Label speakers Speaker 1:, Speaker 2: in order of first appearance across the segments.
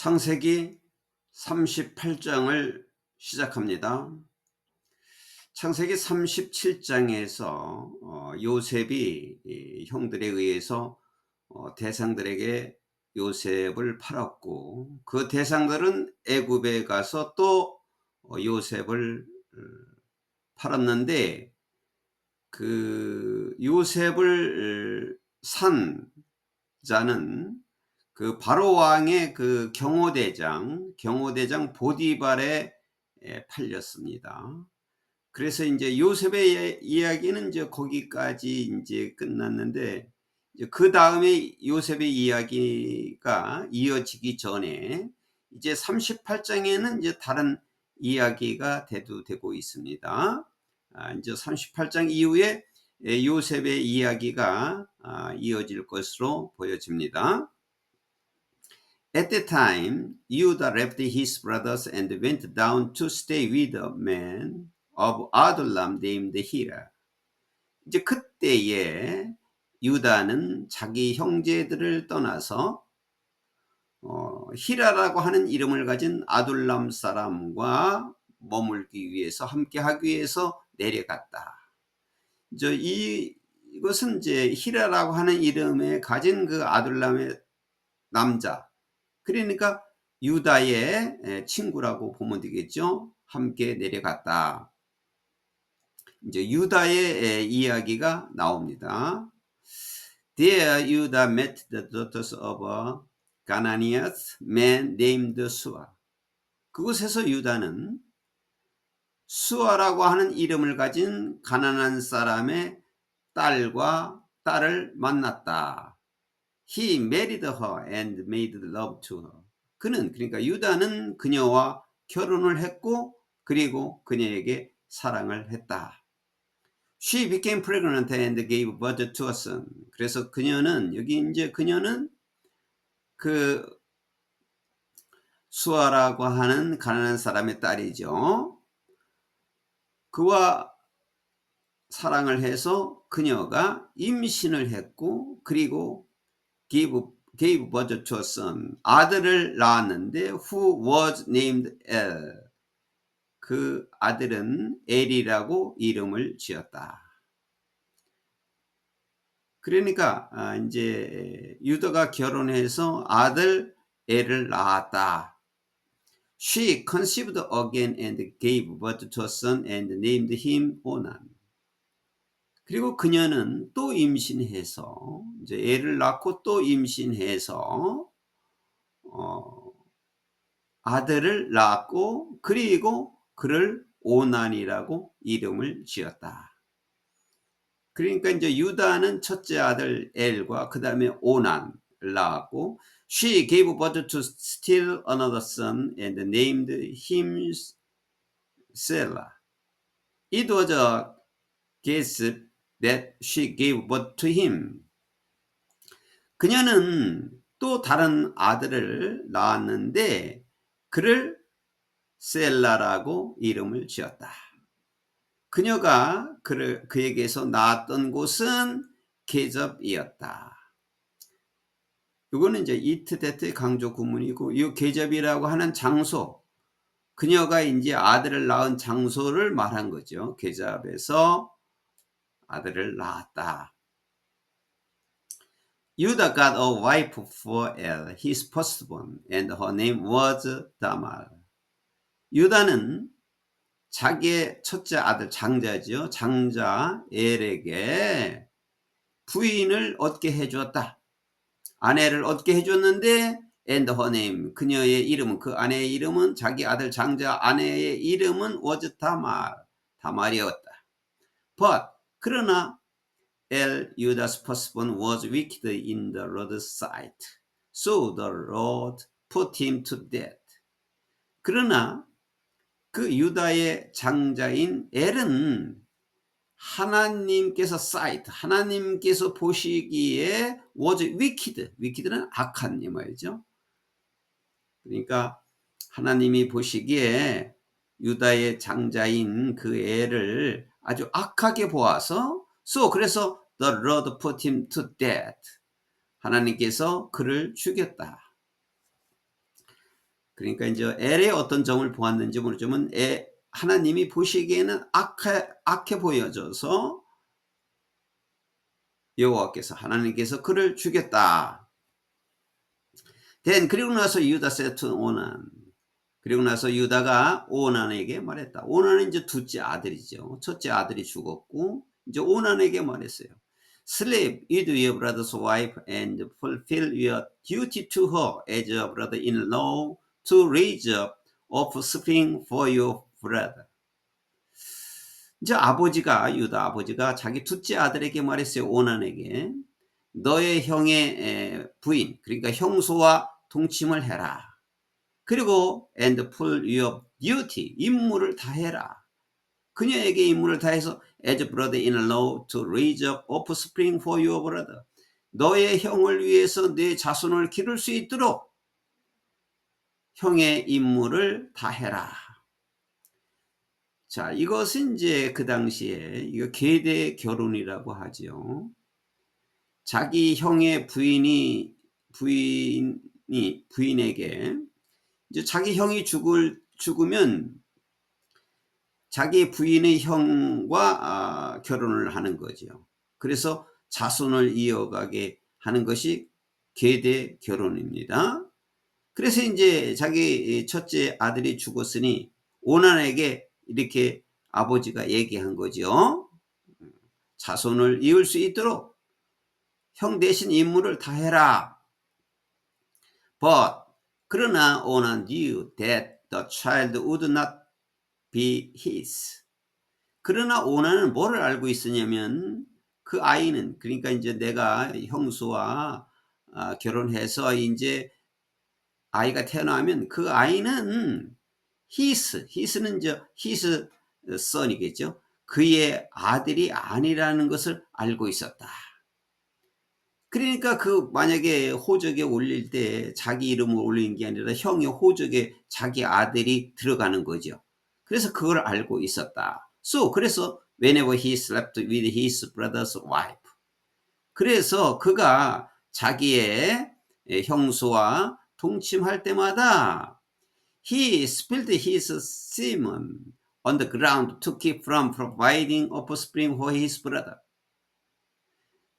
Speaker 1: 창세기 38장을 시작합니다. 창세기 37장에서 요셉이 이 형들에 의해서 대상들에게 요셉을 팔았고, 그 대상들은 애굽에 가서 또 요셉을 팔았는데, 그 요셉을 산 자는 그 바로 왕의 그 경호대장 보디발에 팔렸습니다. 그래서 이제 요셉의 이야기는 이제 거기까지 이제 끝났는데, 이제 그 다음에 요셉의 이야기가 이어지기 전에 이제 38장에는 이제 다른 이야기가 대두되고 있습니다. 이제 38장 이후에 요셉의 이야기가 이어질 것으로 보여집니다. At the time, Judah left his brothers and went down to stay with a man of Adullam named Hira. 이제 그때에 유다는 자기 형제들을 떠나서 히라라고 하는 이름을 가진 아둘람 사람과 머물기 위해서, 함께하기 위해서 내려갔다. 이것은 이제 히라라고 하는 이름에 가진 그 아둘람의 남자, 그러니까 유다의 친구라고 보면 되겠죠. 함께 내려갔다. 이제 유다의 이야기가 나옵니다. There Judah met the daughters of a Canaanite man named Sua. 그곳에서 유다는 수아라고 하는 이름을 가진 가나안 사람의 딸을 만났다. He married her and made love to her. 그러니까 유다는 그녀와 결혼을 했고, 그리고 그녀에게 사랑을 했다. She became pregnant and gave birth to a son. 그래서 그녀는 그 수아라고 하는 가나안 사람의 딸이죠. 그와 사랑을 해서 그녀가 임신을 했고, 그리고 gave birth to a son, 아들을 낳았는데 who was named El. 그 아들은 엘이라고 이름을 지었다. 그러니까 이제 유다가 결혼해서 아들 엘을 낳았다. She conceived again and gave birth to a son and named him Onan. 그리고 그녀는 또 임신해서 이제 애를 낳고 또 임신해서 아들을 낳았고, 그리고 그를 오난이라고 이름을 지었다. 그러니까 이제 유다는 첫째 아들 엘과 그 다음에 오난을 낳았고, She gave birth to still another son and named him Selah. It was a guess that she gave birth to him. 그녀는 또 다른 아들을 낳았는데 그를 셀라라고 이름을 지었다. 그녀가 그에게서 낳았던 곳은 게접이었다. 이거는 이제 이트 데트 강조 구문이고, 이 게접이라고 하는 장소, 그녀가 이제 아들을 낳은 장소를 말한 거죠. 게접에서 아들을 낳았다. Judah got a wife for El, his firstborn, and her name was Tamar. 유다는 자기의 첫째 아들, 장자죠. 장자 엘에게 부인을 얻게 해주었다. 아내를 얻게 해줬는데, and her name, 그녀의 이름은, 그 아내의 이름은, 자기 아들 장자 아내의 이름은 was Tamar, 다말이었다. But, 그러나 El, Judah's firstborn, was wicked in the Lord's sight. So the Lord put him to death. 그러나 그 유다의 장자인 엘은 하나님께서 하나님께서 보시기에 was wicked. wicked는 악한 이 말이죠. 그러니까 하나님이 보시기에 유다의 장자인 그 엘을 아주 악하게 보아서, 그래서 the Lord put him to death. 하나님께서 그를 죽였다. 그러니까 이제 엘의 어떤 점을 보았는지 모르지만 하나님이 보시기에는 악해 보여져서 여호와께서 하나님께서 그를 죽였다. 그리고 나서 유다 said to 오난. 그리고 나서 유다가 오난에게 말했다. 오난은 이제 둘째 아들이죠. 첫째 아들이 죽었고 이제 오난에게 말했어요. Sleep with your brother's wife and fulfill your duty to her as a brother-in-law to raise up offspring for your brother. 이제 유다 아버지가 자기 둘째 아들에게 말했어요. 오난에게. 너의 형의 부인, 그러니까 형수와 동침을 해라. 그리고 and pull your duty, 임무를 다해라. 그녀에게 임무를 다해서 as brother-in-law to raise up offspring for your brother. 너의 형을 위해서 내 자손을 기를 수 있도록 형의 임무를 다해라. 자, 이것은 이제 그 당시에 이거 계대 결혼이라고 하죠. 자기 형의 부인에게 이제 자기 형이 죽으면 자기 부인의 형과 결혼을 하는 거죠. 그래서 자손을 이어가게 하는 것이 계대 결혼입니다. 그래서 이제 자기 첫째 아들이 죽었으니 오난에게 이렇게 아버지가 얘기한 거죠. 자손을 이을 수 있도록 형 대신 임무를 다해라. But 그러나 오난 knew that the child would not be his. 그러나 오난은 뭐를 알고 있었냐면 그 아이는, 그러니까 이제 내가 형수와 결혼해서 이제 아이가 태어나면 그 아이는 his는 이제 his son이겠죠. 그의 아들이 아니라는 것을 알고 있었다. 그러니까 만약에 호적에 올릴 때 자기 이름을 올리는 게 아니라 형의 호적에 자기 아들이 들어가는 거죠. 그래서 그걸 알고 있었다. 그래서 whenever he slept with his brother's wife. 그래서 그가 자기의 형수와 동침할 때마다 he spilled his semen on the ground to keep from providing offspring for his brother.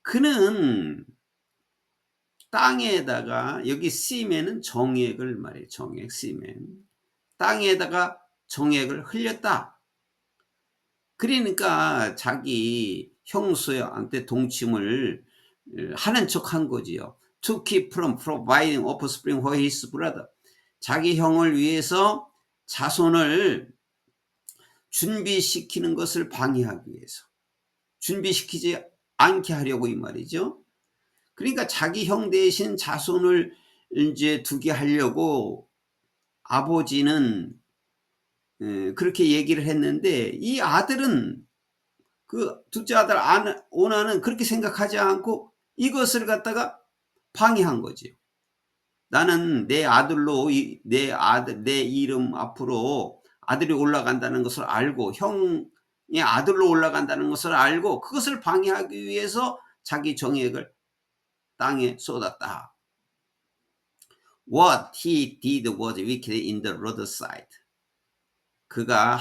Speaker 1: 그는 땅에다가, 여기 semen은 정액을 말해요. 정액, semen. 땅에다가 정액을 흘렸다. 그러니까 자기 형수한테 동침을 하는 척 한 거지요. To keep from providing offspring for his brother. 자기 형을 위해서 자손을 준비시키는 것을 방해하기 위해서. 준비시키지 않게 하려고 이 말이죠. 그러니까 자기 형 대신 자손을 이제 두게 하려고 아버지는 그렇게 얘기를 했는데 이 아들은 그 둘째 아들 오나는 그렇게 생각하지 않고 이것을 갖다가 방해한 거지요. 나는 내 아들로 내 이름 앞으로 아들이 올라간다는 것을 알고 형의 아들로 올라간다는 것을 알고 그것을 방해하기 위해서 자기 정액을 땅에 쏟았다. What he did was wicked in the Lord's sight. 그가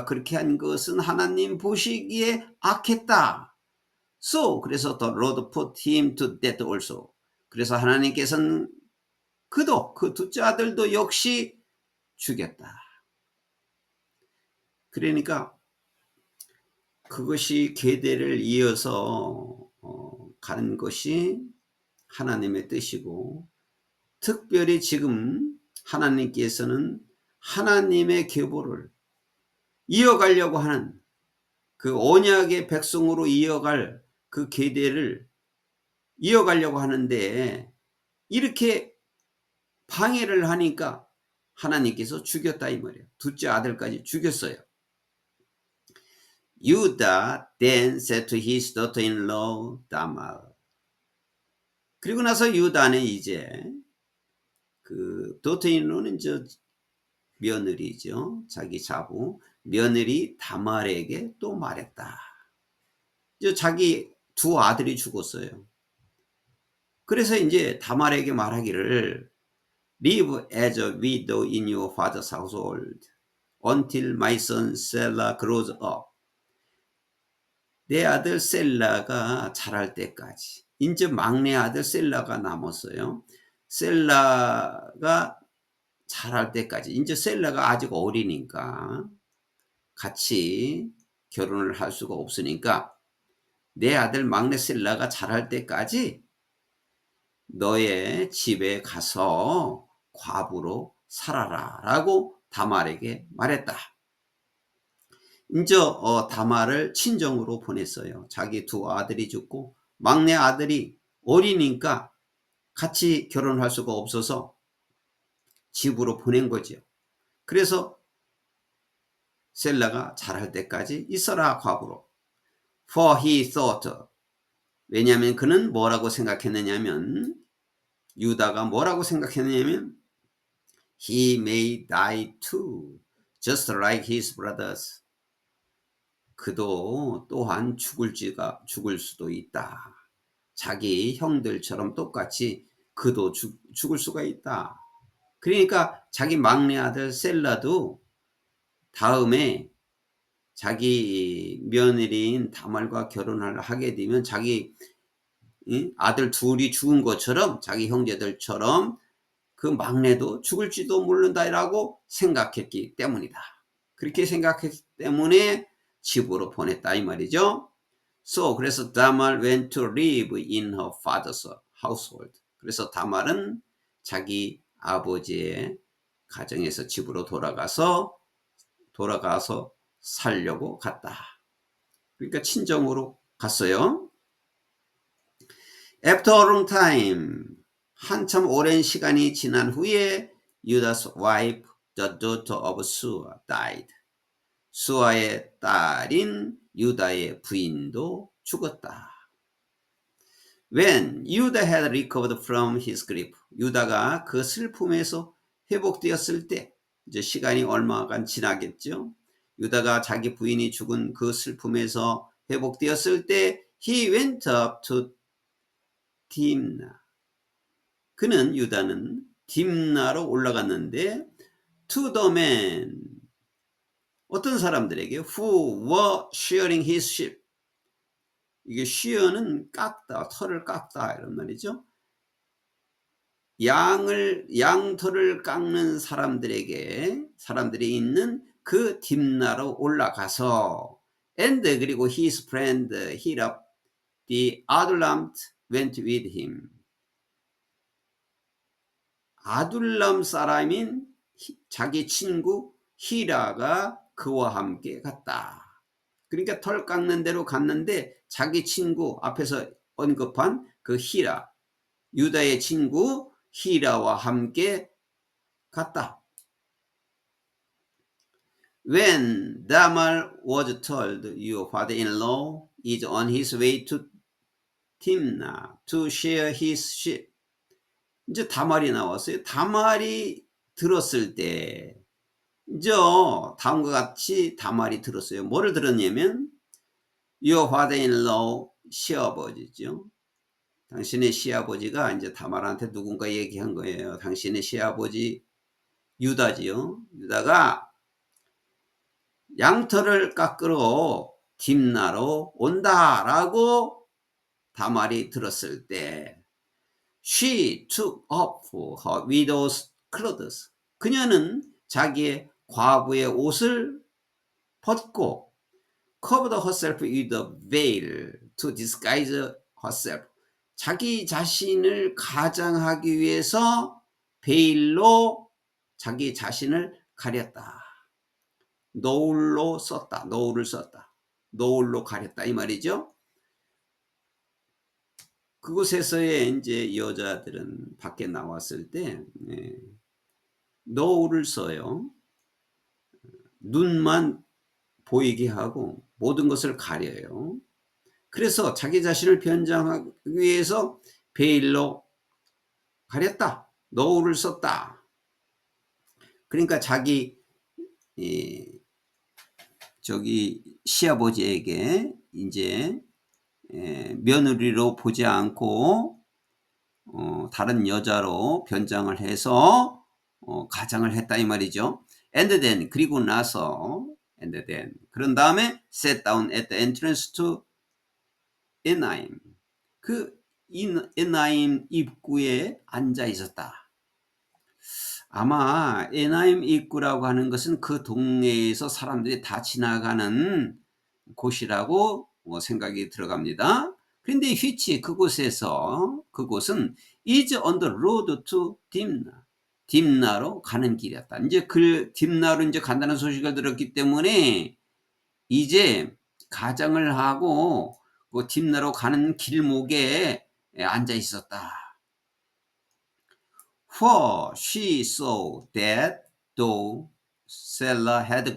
Speaker 1: 그렇게 한 것은 하나님 보시기에 악했다. 그래서 the Lord put him to death also. 그래서 하나님께서는 그 둘째 아들도 역시 죽였다. 그러니까 그것이 계대를 이어서 가는 것이 하나님의 뜻이고, 특별히 지금 하나님께서는 하나님의 계보를 이어가려고 하는 그 언약의 백성으로 이어갈 그 계대를 이어가려고 하는데 이렇게 방해를 하니까 하나님께서 죽였다 이 말이에요. 둘째 아들까지 죽였어요. 유다 then said to his daughter-in-law 다말. 그리고 나서 유다는 이제 그 daughter-in-law는 며느리죠. 자기 자부 며느리 다말에게 또 말했다. 자기 두 아들이 죽었어요. 그래서 이제 다말에게 말하기를 Live as a widow in your father's household until my son Selah grows up. 내 아들 셀라가 자랄 때까지. 이제 막내 아들 셀라가 남았어요. 셀라가 자랄 때까지. 이제 셀라가 아직 어리니까 같이 결혼을 할 수가 없으니까 내 아들 막내 셀라가 자랄 때까지 너의 집에 가서 과부로 살아라 라고 다말에게 말했다. 이제 다말을 친정으로 보냈어요. 자기 두 아들이 죽고 막내 아들이 어리니까 같이 결혼할 수가 없어서 집으로 보낸 거죠. 그래서 셀라가 자랄 때까지 있어라 과부로. For he thought. 왜냐하면 그는 뭐라고 생각했느냐면 유다가 뭐라고 생각했느냐면 he may die too, just like his brothers. 그도 또한 죽을 수도 있다. 자기 형들처럼 똑같이 그도 죽을 수가 있다. 그러니까 자기 막내 아들 셀라도 다음에 자기 며느리인 다말과 결혼을 하게 되면 자기 아들 둘이 죽은 것처럼 자기 형제들처럼 그 막내도 죽을지도 모른다라고 생각했기 때문이다. 그렇게 생각했기 때문에 집으로 보냈다 이 말이죠. So 그래서 다말 went to live in her father's household. 그래서 다말은 자기 아버지의 가정에서 집으로 돌아가서 살려고 갔다. 그러니까 친정으로 갔어요. After a long time, 한참 오랜 시간이 지난 후에 Judah's wife, the daughter of Sua, died. 수아의 딸인 유다의 부인도 죽었다. When Judah had recovered from his grief, 유다가 그 슬픔에서 회복되었을 때, 이제 시간이 얼마간 지나겠죠. 유다가 자기 부인이 죽은 그 슬픔에서 회복되었을 때, he went up to Timna. 그는 유다는 딥나로 올라갔는데, to the man, 어떤 사람들에게 who were shearing his sheep. 이게 shear는 깎다, 털을 깎다 이런 말이죠. 양털을 깎는 사람들이 있는 그 딥나로 올라가서 and 그리고 his friend Hiram the Adullam went with him. 아둘람 사람인 자기 친구 히라가 그와 함께 갔다. 그러니까 털 깎는 데로 갔는데 자기 친구 앞에서 언급한 그 히라, 유다의 친구 히라와 함께 갔다. When Tamar was told your father-in-law is on his way to Timnah to shear his sheep. 이제 다말이 나왔어요. 다말이 들었을 때 이제 다음과 같이 다말이 들었어요. 뭐를 들었냐면 your father-in-law 시아버지죠. 당신의 시아버지가 이제 다말한테 누군가 얘기한 거예요. 당신의 시아버지 유다지요. 유다가 양털을 깎으러 딥나로 온다라고 다말이 들었을 때 she took off her widow's clothes. 그녀는 자기의 과부의 옷을 벗고 covered herself with a veil to disguise herself. 자기 자신을 가장하기 위해서 베일로 자기 자신을 가렸다. 노울로 썼다. 노울을 썼다. 노울로 가렸다 이 말이죠. 그곳에서의 이제 여자들은 밖에 나왔을 때 노울을 써요. 눈만 보이게 하고 모든 것을 가려요. 그래서 자기 자신을 변장하기 위해서 베일로 가렸다. 노울을 썼다. 그러니까 자기 저기 시아버지에게 이제 며느리로 보지 않고 다른 여자로 변장을 해서 가장을 했다 이 말이죠. And then 그리고 나서 and then 그런 다음에 sat down at the entrance to 에나임. 그 에나임 입구에 앉아 있었다. 아마 에나임 입구라고 하는 것은 그 동네에서 사람들이 다 지나가는 곳이라고 생각이 들어갑니다. 그런데 which 그곳은 is on the road to 딥나. 딥나로 가는 길이었다. 이제 그 딥나로 이제 간다는 소식을 들었기 때문에 이제 가정을 하고 그 딥나로 가는 길목에 앉아 있었다. For she saw that though Sella had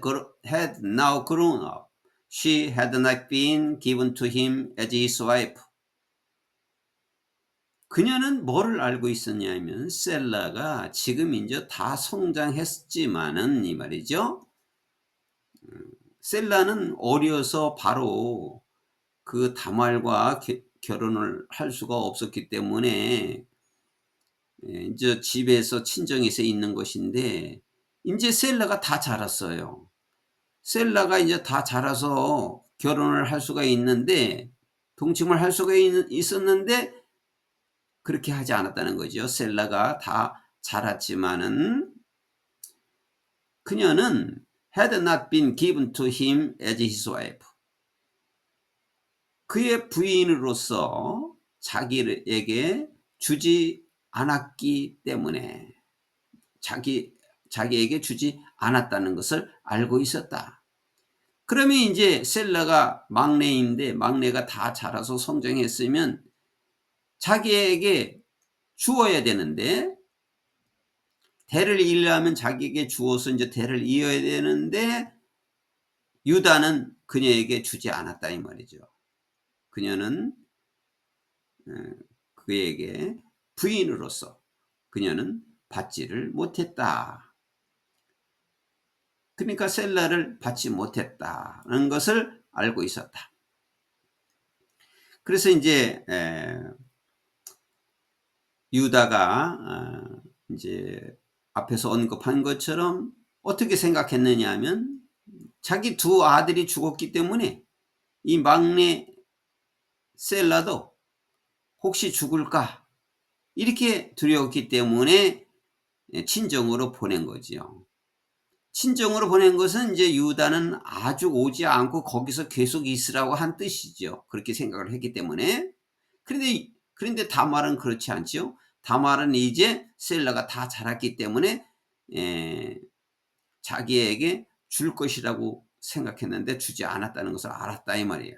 Speaker 1: now grown up, she had not been given to him as his wife. 그녀는 뭐를 알고 있었냐면 셀라가 지금 이제 다 성장했지만은 이 말이죠. 셀라는 어려서 바로 그 다말과 결혼을 할 수가 없었기 때문에 이제 집에서 친정에서 있는 것인데 이제 셀라가 다 자랐어요. 셀라가 이제 다 자라서 결혼을 할 수가 있는데 동침을 할 수가 있었는데 그렇게 하지 않았다는 거죠. 셀라가 다 자랐지만은 그녀는 had not been given to him as his wife. 그의 부인으로서 자기에게 주지 않았기 때문에 자기에게 주지 않았다는 것을 알고 있었다. 그러면 이제 셀라가 막내인데 막내가 다 자라서 성장했으면 자기에게 주어야 되는데 대를 이으려면 자기에게 주어서 이제 대를 이어야 되는데 유다는 그녀에게 주지 않았다 이 말이죠. 그녀는 그에게 부인으로서 그녀는 받지를 못했다. 그러니까 셀라를 받지 못했다는 것을 알고 있었다. 그래서 이제 유다가 이제 앞에서 언급한 것처럼 어떻게 생각했느냐 하면 자기 두 아들이 죽었기 때문에 이 막내 셀라도 혹시 죽을까 이렇게 두려웠기 때문에 친정으로 보낸 거지요. 친정으로 보낸 것은 이제 유다는 아주 오지 않고 거기서 계속 있으라고 한 뜻이죠. 그렇게 생각을 했기 때문에. 그런데 다말은 그렇지 않죠. 다말은 이제 셀라가 다 자랐기 때문에 자기에게 줄 것이라고 생각했는데 주지 않았다는 것을 알았다 이 말이에요.